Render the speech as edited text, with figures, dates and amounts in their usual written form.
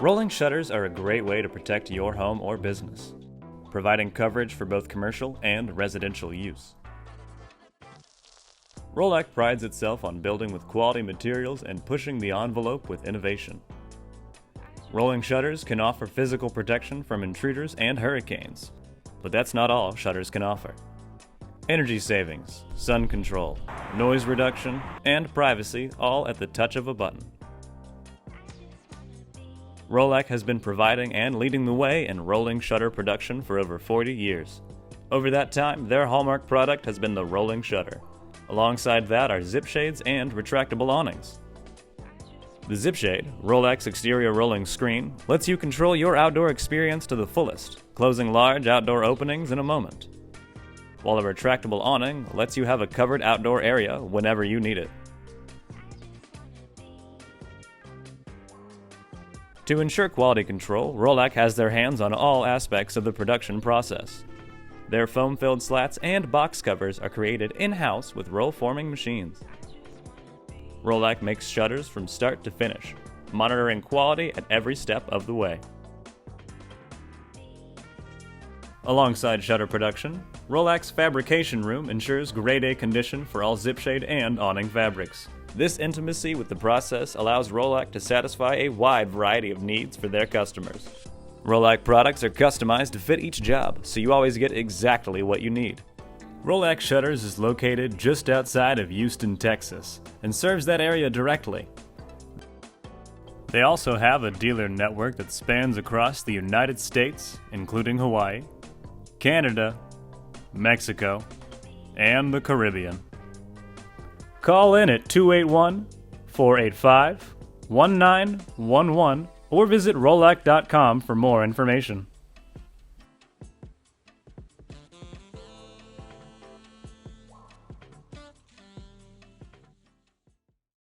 Rolling shutters are a great way to protect your home or business, providing coverage for both commercial and residential use. Rollac prides itself on building with quality materials and pushing the envelope with innovation. Rolling shutters can offer physical protection from intruders and hurricanes, but that's not all shutters can offer. Energy savings, sun control, noise reduction, and privacy all at the touch of a button. Rollac has been providing and leading the way in rolling shutter production for over 40 years. Over that time, their hallmark product has been the rolling shutter. Alongside that are zip shades and retractable awnings. The zip shade, Rollac's exterior rolling screen, lets you control your outdoor experience to the fullest, closing large outdoor openings in a moment. While a retractable awning lets you have a covered outdoor area whenever you need it. To ensure quality control, Rollac has their hands on all aspects of the production process. Their foam-filled slats and box covers are created in-house with roll-forming machines. Rollac makes shutters from start to finish, monitoring quality at every step of the way. Alongside shutter production, Rollac's fabrication room ensures grade A condition for all zip shade and awning fabrics. This intimacy with the process allows Rollac to satisfy a wide variety of needs for their customers. Rollac products are customized to fit each job, so you always get exactly what you need. Rollac Shutters is located just outside of Houston, Texas, and serves that area directly. They also have a dealer network that spans across the United States, including Hawaii, Canada, Mexico, and the Caribbean. Call in at 281-485-1911 or visit rollac.com for more information.